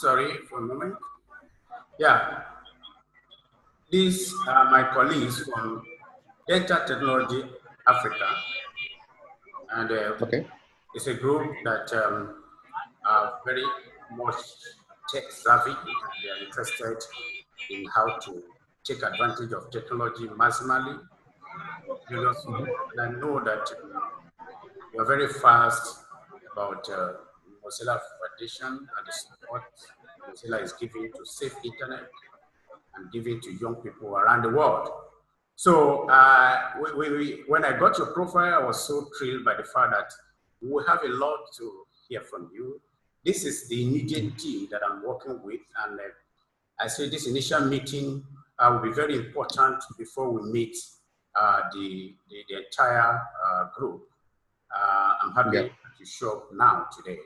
Sorry for a moment. Yeah, these are my colleagues from Data Technology Africa, and Okay. it's a group that are very much tech savvy, and they are interested in how to take advantage of technology maximally. And I know that you are very fast about Mozilla Foundation and the support Mozilla is giving to safe internet and giving to young people around the world. So when I got your profile, I was so thrilled by the fact that we have a lot to hear from you. This is the immediate team that I'm working with, and I say this initial meeting will be very important before we meet the entire group. I'm happy to show up now today.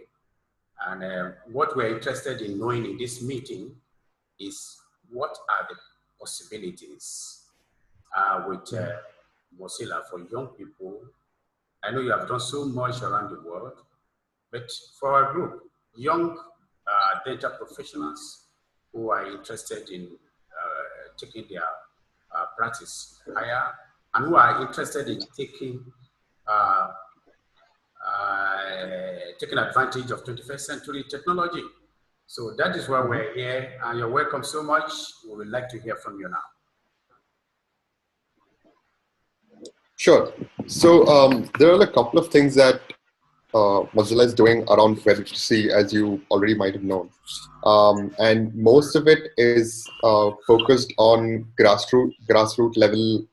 And what we're interested in knowing in this meeting is what are the possibilities with Mozilla for young people. I know you have done so much around the world, but for our group, young data professionals who are interested in taking their practice higher and who are interested in taking advantage of 21st century technology. So that is why we're here, and you're welcome so much. We would like to hear from you now. Sure. So there are a couple of things that Mozilla is doing around web literacy, as you already might have known. And most of it is focused on grassroots level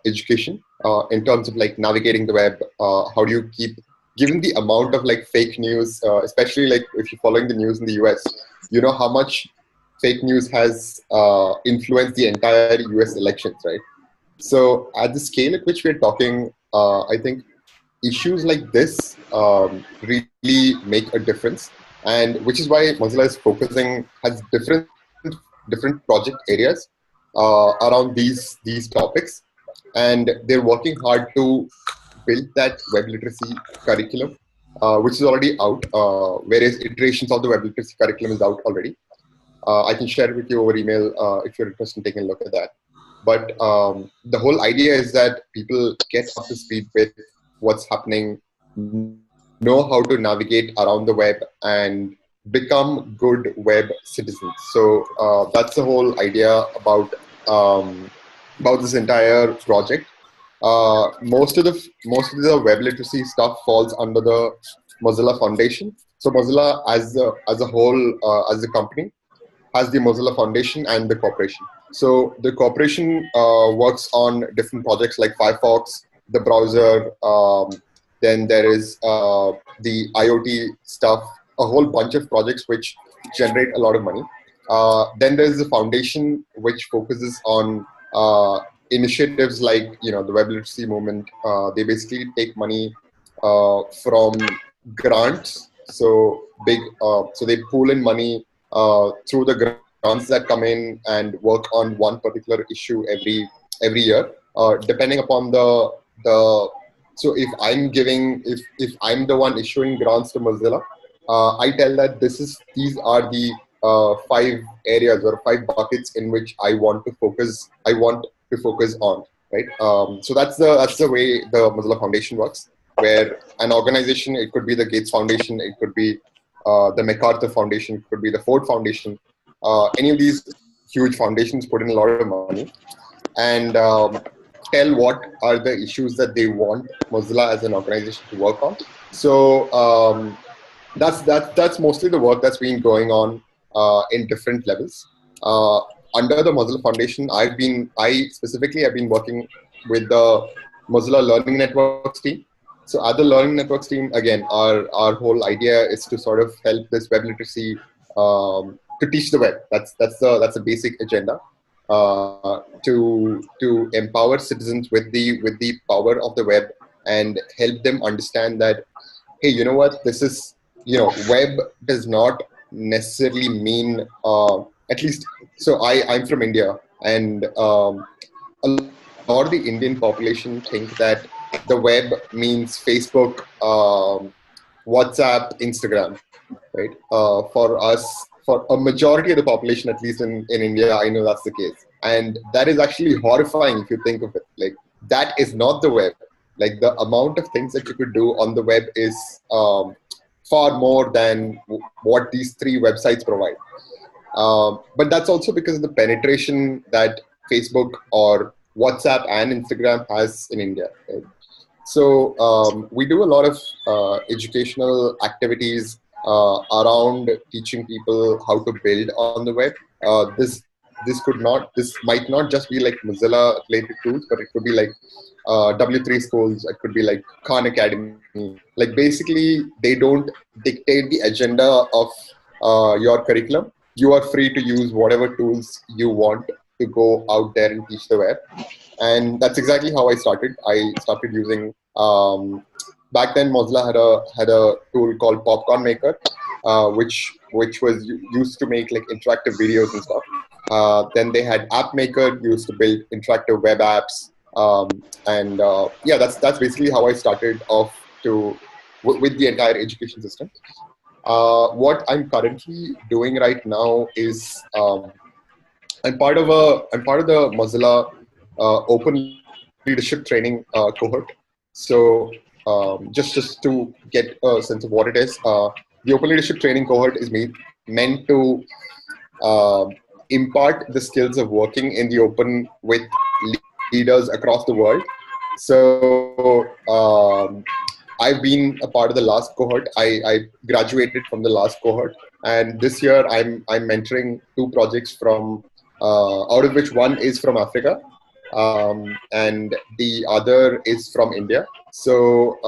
education in terms of like navigating the web. How do you keep, given the amount of like fake news, especially like if you're following the news in the US, you know how much fake news has influenced the entire US elections, right? So at the scale at which we're talking, I think issues like this really make a difference, and which is why Mozilla is focusing, has different project areas around these topics, and they're working hard to build that web literacy curriculum, which is already out. Various iterations of the web literacy curriculum is out already. I can share it with you over email if you're interested in taking a look at that. But the whole idea is that people get up to speed with what's happening, know how to navigate around the web, and become good web citizens. So that's the whole idea about this entire project. Most of the web literacy stuff falls under the Mozilla Foundation. So Mozilla as a whole, as a company, has the Mozilla Foundation and the corporation. So the corporation works on different projects like Firefox, the browser, then there is the IoT stuff, a whole bunch of projects which generate a lot of money. Then there's the foundation which focuses on initiatives like the web literacy movement. They basically take money from grants. So they pool in money through the grants that come in and work on one particular issue every year, depending upon the. So if I'm the one issuing grants to Mozilla, I tell that these are the 5 areas or 5 buckets in which I want to focus on, right? So that's the way the Mozilla Foundation works, where an organization, it could be the Gates Foundation, it could be the MacArthur Foundation, it could be the Ford Foundation, any of these huge foundations put in a lot of money and tell what are the issues that they want Mozilla as an organization to work on. So that's mostly the work that's been going on in different levels. Under the Mozilla Foundation, I specifically have been working with the Mozilla Learning Networks team. So at the Learning Networks team, again, our whole idea is to sort of help this web literacy to teach the web. That's the basic agenda. To empower citizens with the power of the web and help them understand that, hey, you know what, this is, web does not necessarily mean, at least, so I'm from India, and a lot of the Indian population think that the web means Facebook, WhatsApp, Instagram, right? For us, for a majority of the population, at least in India, I know that's the case. And that is actually horrifying if you think of it. Like, that is not the web. Like, the amount of things that you could do on the web is far more than what these three websites provide. But that's also because of the penetration that Facebook or WhatsApp and Instagram has in India. Right? So we do a lot of educational activities around teaching people how to build on the web. This might not just be like Mozilla related tools, but it could be like W3 schools. It could be like Khan Academy. Like basically, they don't dictate the agenda of your curriculum. You are free to use whatever tools you want to go out there and teach the web. And that's exactly how I started. I started using back then Mozilla had a tool called Popcorn Maker, which was used to make like interactive videos and stuff. Then they had App Maker used to build interactive web apps, and yeah, that's basically how I started off with the entire education system. What I'm currently doing right now is I'm part of the Mozilla Open Leadership Training cohort. So just to get a sense of what it is, the Open Leadership Training cohort is meant to impart the skills of working in the open with leaders across the world. So I've been a part of the last cohort. I graduated from the last cohort, and this year I'm mentoring two projects from out of which one is from Africa, and the other is from India. So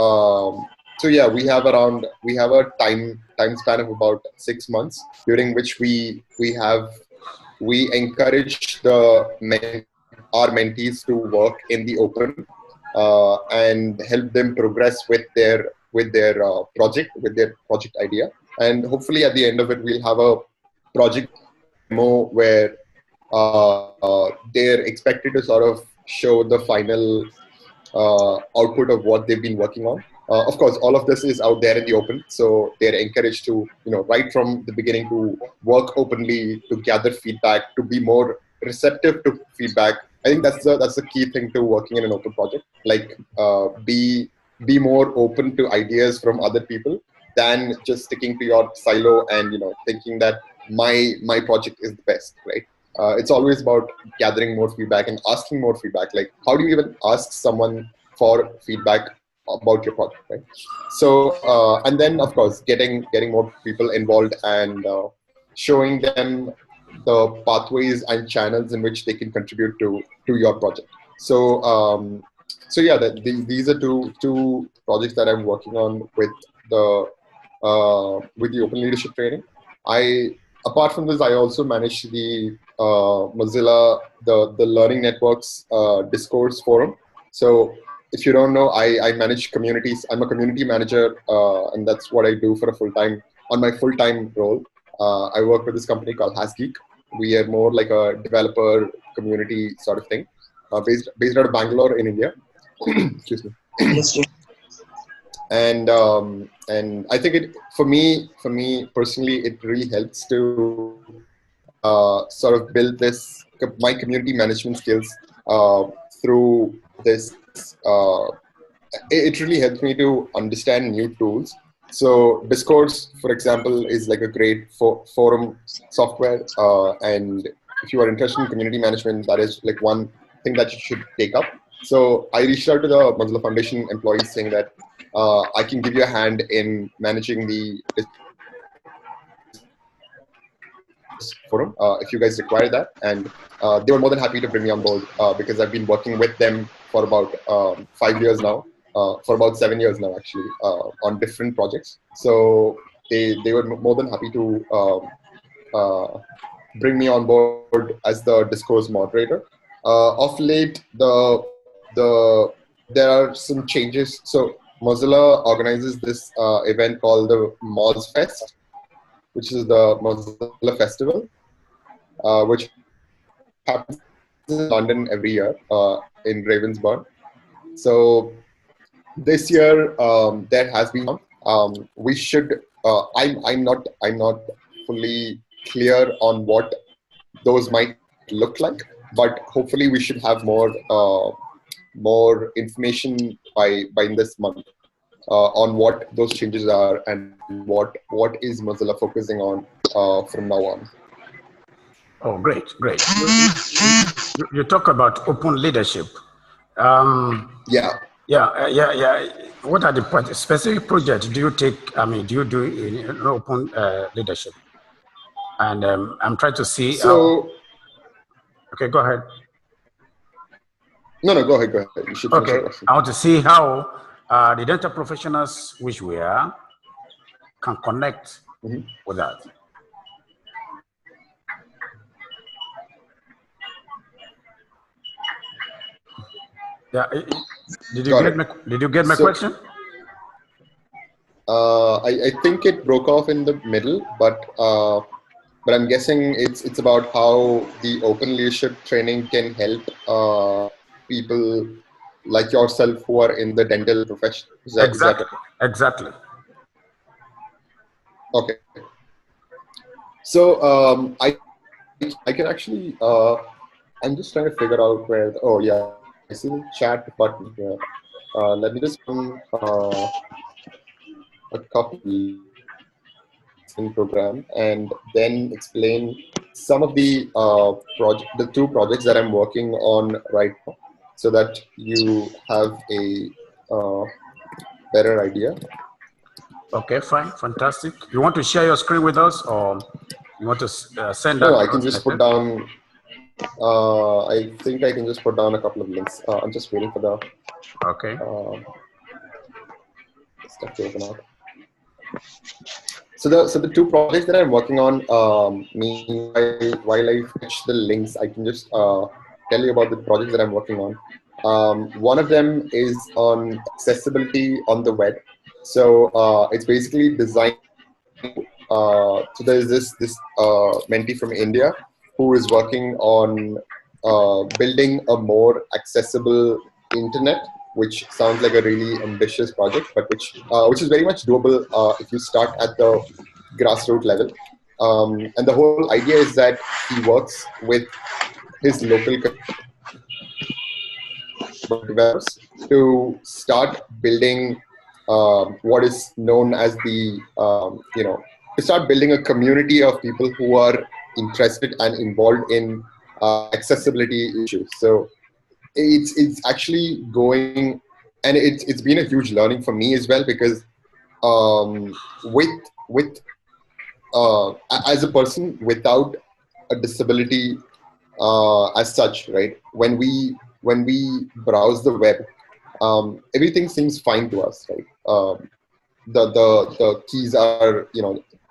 yeah, we have a time span of about 6 months, during which we encourage our mentees to work in the open and help them progress with their project idea. And hopefully at the end of it, we'll have a project demo where they're expected to sort of show the final output of what they've been working on. Of course, all of this is out there in the open, so they're encouraged to, right from the beginning, to work openly, to gather feedback, to be more receptive to feedback. I think that's the key thing to working in an open project. Like, be more open to ideas from other people than just sticking to your silo and thinking that my project is the best, right? It's always about gathering more feedback and asking more feedback. Like, how do you even ask someone for feedback about your project, right? So, and then of course, getting more people involved and showing them the pathways and channels in which they can contribute to your project. So, so yeah, these are two projects that I'm working on with the Open Leadership Training. Apart from this, I also manage the Mozilla, the Learning Networks discourse forum. So if you don't know, I manage communities. I'm a community manager, and that's what I do for on my full-time role. I work with this company called HasGeek. We are more like a developer community sort of thing, based out of Bangalore in India. Excuse me. And I think for me personally, it really helps to sort of build my community management skills through this. It really helps me to understand new tools. So Discourse, for example, is like a great forum software, and if you are interested in community management, that is like one thing that you should take up. So I reached out to the Mozilla Foundation employees saying that I can give you a hand in managing the forum if you guys require that. And they were more than happy to bring me on board because I've been working with them for about 5 years now, for about 7 years now actually, on different projects. So they were more than happy to bring me on board as the Discourse moderator. Of late, there are some changes. So Mozilla organizes this event called the Moz Fest, which is the Mozilla Festival, which happens in London every year in Ravensbourne. So this year there has been we should. I'm not fully clear on what those might look like, but hopefully we should have more information by this month on what those changes are and what is Mozilla focusing on from now on. Oh, great. You talk about open leadership. Yeah. What are the specific projects do you take? I mean, do you do in open leadership? And I'm trying to see. So, okay, go ahead. No, go ahead. You should finish the question. I want to see how the dental professionals, which we are, can connect with that. Yeah, did you get my question? I think it broke off in the middle, but I'm guessing it's about how the open leadership training can help people like yourself who are in the dental profession. Exactly. Okay. So I can actually I'm just trying to figure out where. Oh yeah, I see the chat button here. Let me just a copy program and then explain some of the the two projects that I'm working on right now, so that you have a better idea. Okay, fine, fantastic. You want to share your screen with us, or you want to send that? No, I can just put down. I think I can just put down a couple of links. I'm just waiting for the stuff to open up. So the two projects that I'm working on, while I fetch the links, I can just tell you about the projects that I'm working on. One of them is on accessibility on the web. So it's basically designed. So there's this mentee from India who is working on building a more accessible internet, which sounds like a really ambitious project, but which is very much doable if you start at the grassroots level. And the whole idea is that he works with his local developers to start building what is known as the to start building a community of people who are interested and involved in accessibility issues. So it's actually going, and it's been a huge learning for me as well, because with as a person without a disability as such, right? When we browse the web, everything seems fine to us, right? The keys are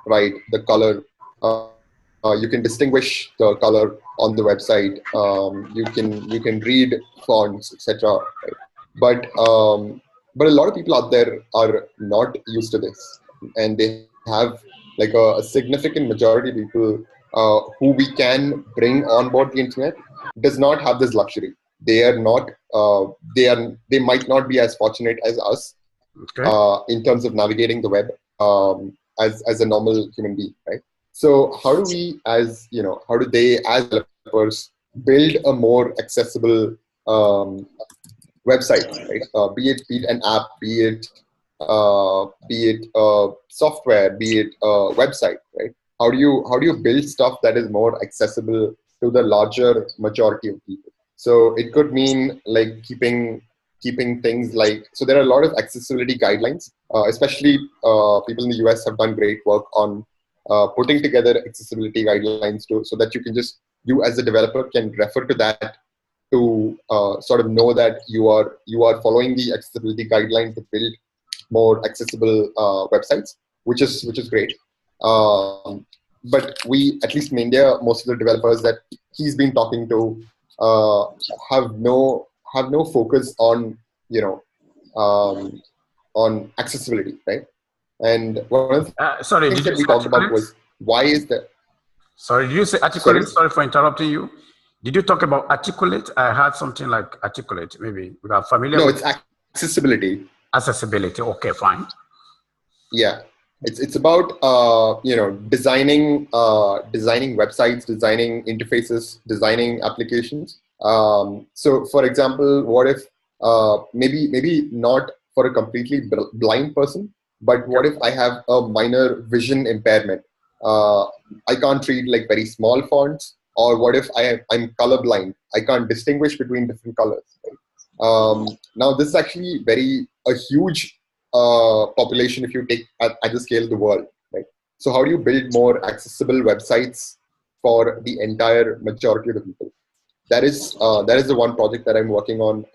right, the color. You can distinguish the color on the website. You can read fonts, etc. Right? But a lot of people out there are not used to this, and they have like a significant majority of people who we can bring on board the internet does not have this luxury. They are not. They might not be as fortunate as us in terms of navigating the web as a normal human being, right? So how do we, as how do they, as developers, build a more accessible website, right? Be it an app, be it software, be it a website, right? How do you build stuff that is more accessible to the larger majority of people? So it could mean like keeping things like, so there are a lot of accessibility guidelines, especially people in the US have done great work on putting together accessibility guidelines so that you as a developer can refer to that to sort of know that you are following the accessibility guidelines to build more accessible websites, which is great. But we, at least in India, most of the developers that he's been talking to have no focus on on accessibility, right? And one of the things that we talked about was, why is that? Sorry, did you say articulate? Sorry for interrupting you. Did you talk about articulate? I heard something like articulate. Maybe we are familiar. No, it's accessibility. Accessibility. Okay, fine. Yeah, it's about designing websites, designing interfaces, designing applications. So for example, what if maybe not for a completely blind person, but what if I have a minor vision impairment? I can't read like very small fonts, or what if I'm colorblind? I can't distinguish between different colors. Right? Now this is actually a huge population if you take at the scale of the world, right? So how do you build more accessible websites for the entire majority of the people? That is the one project that I'm working on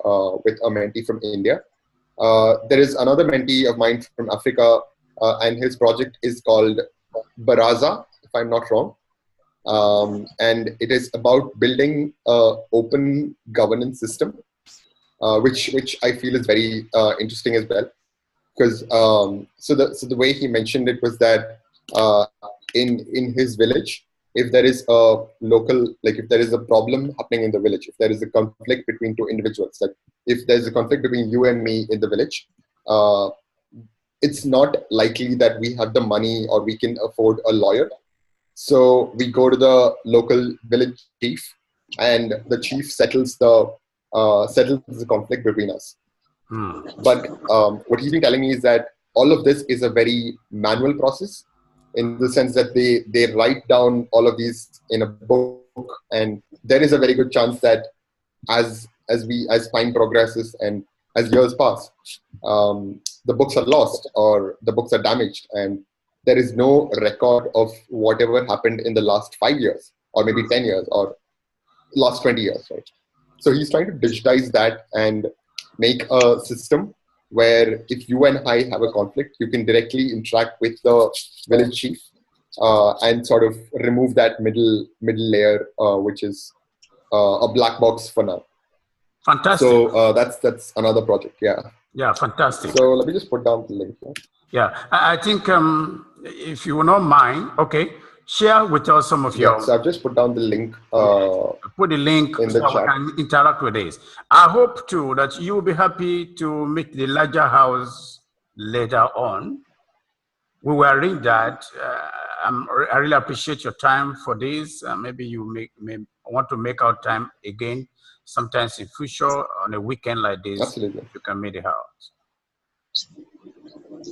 with a mentee from India. There is another mentee of mine from Africa, and his project is called Baraza, if I'm not wrong. And it is about building an open governance system, which I feel is very interesting as well. Because so the way he mentioned it was that in his village, if there is a local, like if there is a problem happening in the village, if there is a conflict between two individuals, like if there's a conflict between you and me in the village, it's not likely that we have the money or we can afford a lawyer. So we go to the local village chief, and the chief settles the conflict between us. But what he's been telling me is that all of this is a very manual process, in the sense that they write down all of these in a book, and there is a very good chance that as time progresses and as years pass, the books are lost or the books are damaged, and there is no record of whatever happened in the last 5 years or maybe 10 years or last 20 years, right? So he's trying to digitize that and make a system where if you and I have a conflict, you can directly interact with the village chief and sort of remove that middle layer, which is a black box for now. Fantastic. So that's another project. Yeah. Yeah, fantastic. So let me just put down the link. Yeah, I think if you will not mind, okay, share with us some of your. So I've just put down the link. Put the link in the so chat. we can interact with this. I hope too that you will be happy to meet the larger house later on. We will arrange that. I really appreciate your time for this. Maybe you may want to make out time again, sometimes in future on a weekend like this. Absolutely. You can meet the house.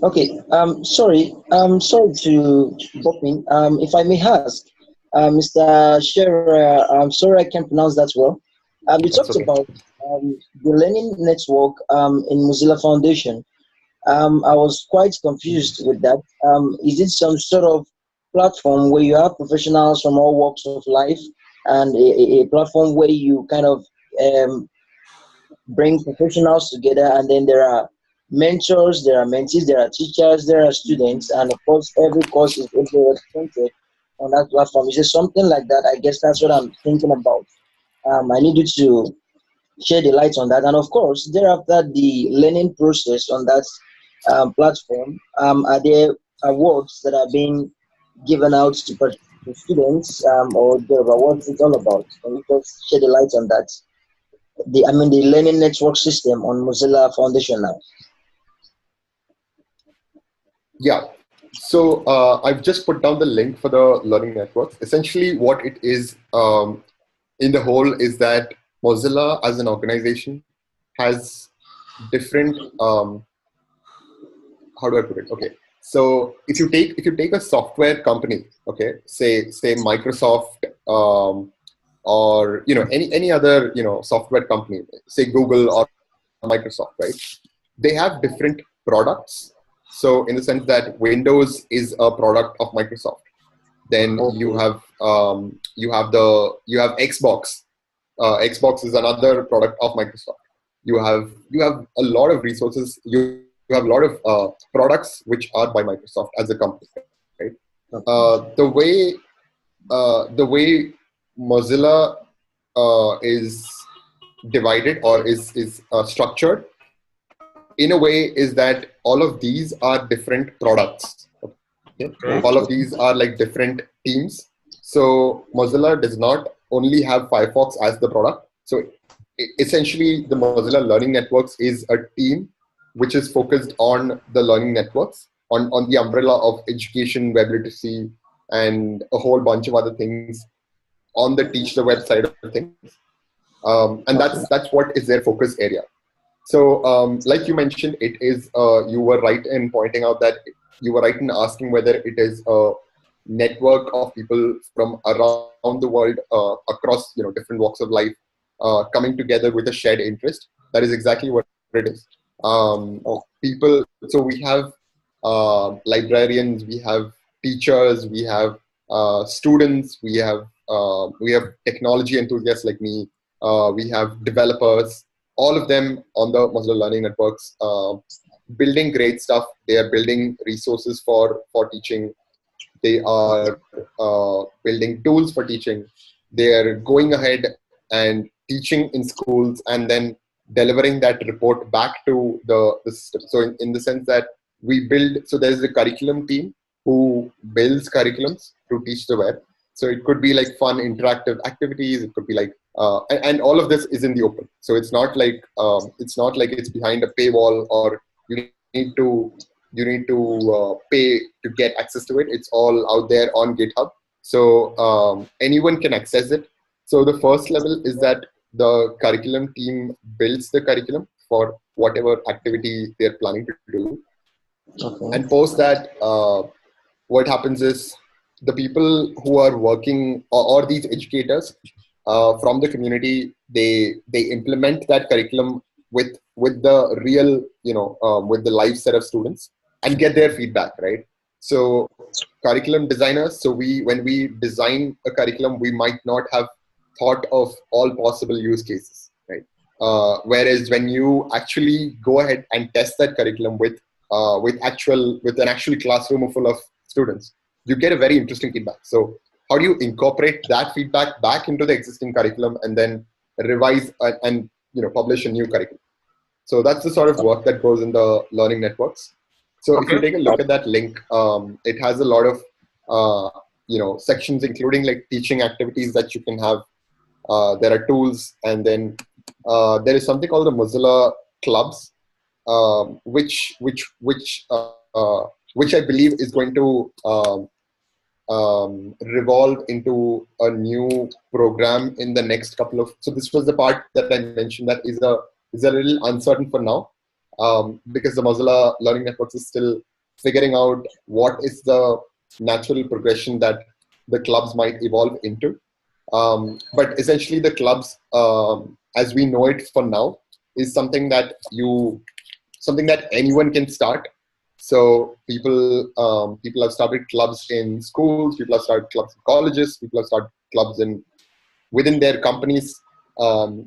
Okay. Sorry to pop in. If I may ask, Mr. Shreyas, I'm sorry I can't pronounce that well. You talked about the learning network in Mozilla Foundation. I was quite confused with that. Is it some sort of platform where you have professionals from all walks of life, and a platform where you kind of bring professionals together, and then there are mentors, there are mentees, there are teachers, there are students, and of course every course is represented on that platform? Is it something like that? I guess that's what I'm thinking about. I need you to shed the light on that. And of course, thereafter, the learning process on that platform, are there awards that are being given out to students, or what's it all about? Can you just shed the light on that? The learning network system on Mozilla Foundation now. Yeah. So I've just put down the link for the learning networks. Essentially, what it is in the whole is that Mozilla as an organization has different. How do I put it? Okay. So if you take a software company, okay, say Microsoft, or any other software company, say Google or Microsoft, right? They have different products. So in the sense that Windows is a product of Microsoft, then you have Xbox. Xbox is another product of Microsoft. You have a lot of resources. You have a lot of products which are by Microsoft as a company, right? The way Mozilla is divided or is structured in a way is that all of these are different products. Okay? All of these are like different teams. So Mozilla does not only have Firefox as the product. So essentially, the Mozilla Learning Networks is a team which is focused on the learning networks. on the umbrella of education, web literacy, and a whole bunch of other things on the teach the web side of things. And that's what is their focus area. So like you mentioned, it is, you were right in pointing out that you were right in asking whether it is a network of people from around the world, across different walks of life, coming together with a shared interest. That is exactly what it is. People, so we have librarians, we have teachers, we have students, we have technology enthusiasts like me, we have developers, all of them on the Mozilla Learning Networks, building great stuff. They are building resources for teaching. They are building tools for teaching. They are going ahead and teaching in schools and then delivering that report back to the system. So in the sense that we build, so there's a curriculum team who builds curriculums to teach the web. So it could be like fun interactive activities. It could be like, and all of this is in the open. So it's not like it's behind a paywall or you need to pay to get access to it. It's all out there on GitHub. So anyone can access it. So the first level is that the curriculum team builds the curriculum for whatever activity they're planning to do. Okay. And post that, what happens is the people who are working or these educators from the community, they implement that curriculum with the real, with the live set of students and get their feedback, right? So curriculum designers, so when we design a curriculum, we might not have thought of all possible use cases, right? Whereas when you actually go ahead and test that curriculum with an actual classroom full of students, you get a very interesting feedback. So how do you incorporate that feedback back into the existing curriculum and then revise and publish a new curriculum? So that's the sort of work that goes in the learning networks. So if you take a look at that link, it has a lot of sections, including like teaching activities that you can have. There are tools, and then there is something called the Moxilla clubs, which I believe is going to revolve into a new program in the next couple of. So this was the part that I mentioned that is a little uncertain for now, because the Mozilla Learning Networks is still figuring out what is the natural progression that the clubs might evolve into. But essentially the clubs, as we know it for now, is something that anyone can start. So people have started clubs in schools, people have started clubs in colleges, people have started clubs within their companies.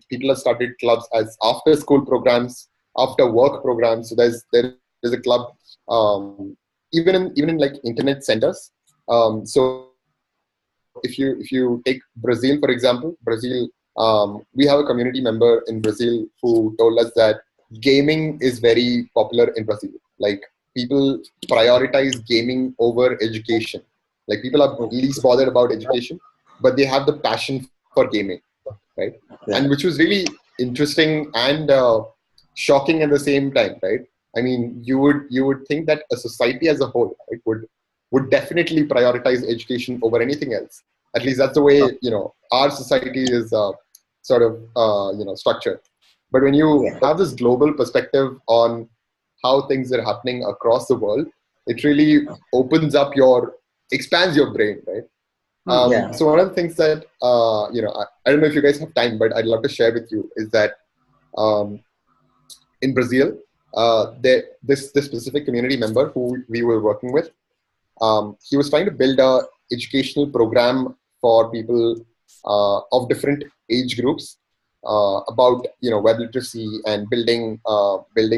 People have started clubs as after school programs, after work programs. So there's a club even in like internet centers. So if you take Brazil, for example, we have a community member in Brazil who told us that gaming is very popular in Brazil. Like people prioritize gaming over education. Like people are least bothered about education, but they have the passion for gaming, right? Yeah. And which was really interesting and shocking at the same time, right? I mean, you would think that a society as a whole, right, would definitely prioritize education over anything else. At least that's the way our society is sort of structured. But when you have this global perspective on how things are happening across the world, it really expands your brain, right? So one of the things that I don't know if you guys have time, but I'd love to share with you is that in Brazil, this specific community member who we were working with, he was trying to build a educational program for people of different age groups about web literacy and building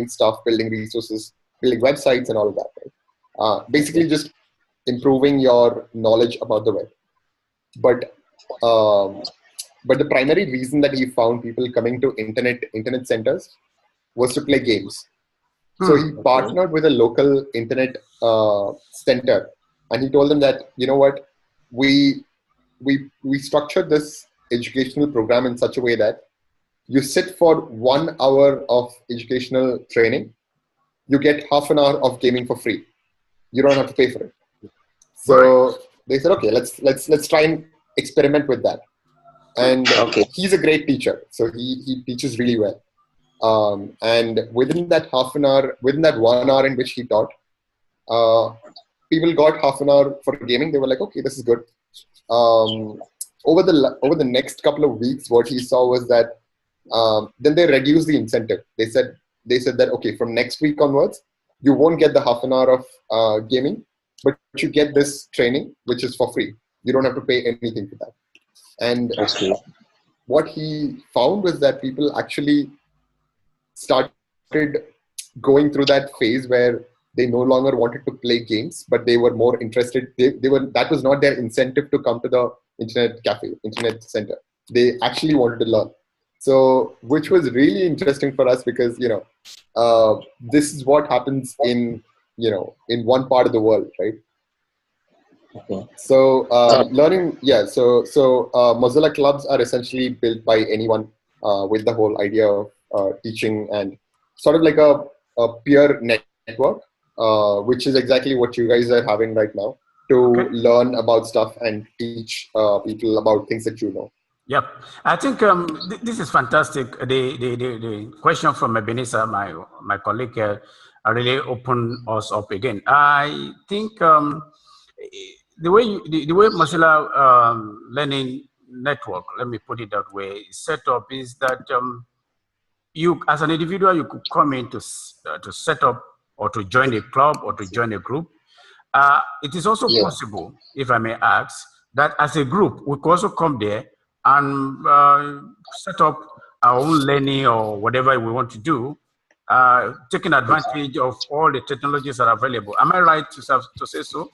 stuff, building resources, building websites and all of that, right? Basically just improving your knowledge about the web. But the primary reason that he found people coming to internet centers was to play games. So he partnered with a local internet center, and he told them that, you know what, we structured this educational program in such a way that you sit for 1 hour of educational training, you get half an hour of gaming for free. You don't have to pay for it. So they said, okay, let's try and experiment with that. And he's a great teacher, so he teaches really well. And within that half an hour, within that 1 hour in which he taught, people got half an hour for gaming. They were like, okay, this is good. Over the next couple of weeks, what he saw was that then they reduced the incentive. They said that, okay, from next week onwards, you won't get the half an hour of gaming, but you get this training, which is for free. You don't have to pay anything for that. And what he found was that people actually started going through that phase where they no longer wanted to play games, but they were more interested. That was not their incentive to come to the internet cafe, internet center. They actually wanted to learn. So, which was really interesting for us because, this is what happens in one part of the world, right? Okay. So learning, So Mozilla clubs are essentially built by anyone with the whole idea of teaching and sort of like a peer network, which is exactly what you guys are having right now to learn about stuff and teach people about things that you know. Yep, I think this is fantastic. The question from Ebenezer, my colleague, really opened us up again. I think the way Mozilla Learning Network, let me put it that way, is set up is that you, as an individual, you could come in to set up or to join a club or to join a group. It is also possible, if I may ask, that as a group, we could also come there and set up our own learning or whatever we want to do, taking advantage of all the technologies that are available. Am I right to say so?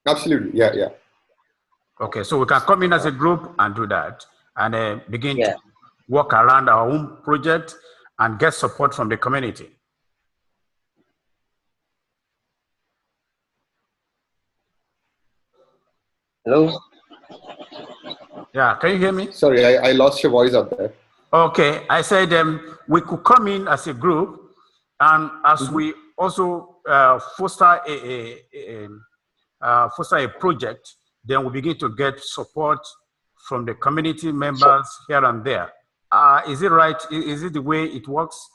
Absolutely, yeah. Okay, so we can come in as a group and do that and begin to work around our own project and get support from the community. Hello? Yeah, can you hear me? Sorry, I lost your voice up there. Okay, I said we could come in as a group, and as we also foster a project, then we begin to get support from the community members here and there. Is it right? Is it the way it works?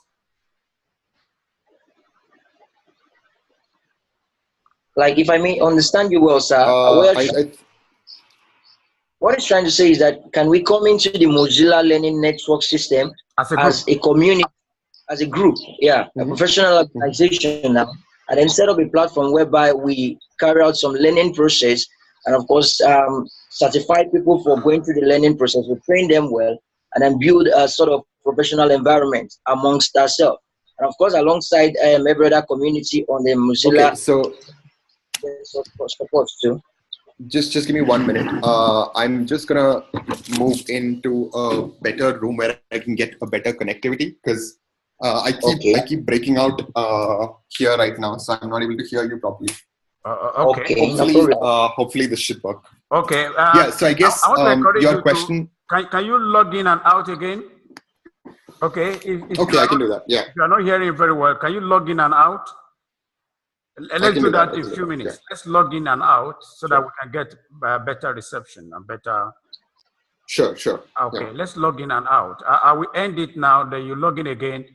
Like, if I may understand you well, sir, what it's trying to say is that can we come into the Mozilla Learning Network system as a community, as a group, a professional organization now, and then set up a platform whereby we carry out some learning process and, of course, certify people for going through the learning process. We train them well and then build a sort of professional environment amongst ourselves. And, of course, alongside every other community on the Mozilla. Okay, so support too. Just give me 1 minute. I'm just gonna move into a better room where I can get a better connectivity because I keep breaking out here right now, so I'm not able to hear you properly. Hopefully this should work. Okay. So I guess your question. Can you log in and out again? Okay. If I can do that. Yeah. If you're not hearing very well, can you log in and out? Let's do that in a few minutes. Let's log in and out so that we can get better reception and better. Sure. Okay, let's log in and out. I will end it now. Then you log in again.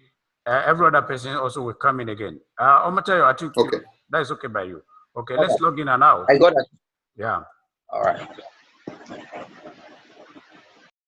Every other person also will come in again. Omatayo, I think that is okay by you. Okay, let's log in and out. I got it. Yeah. All right.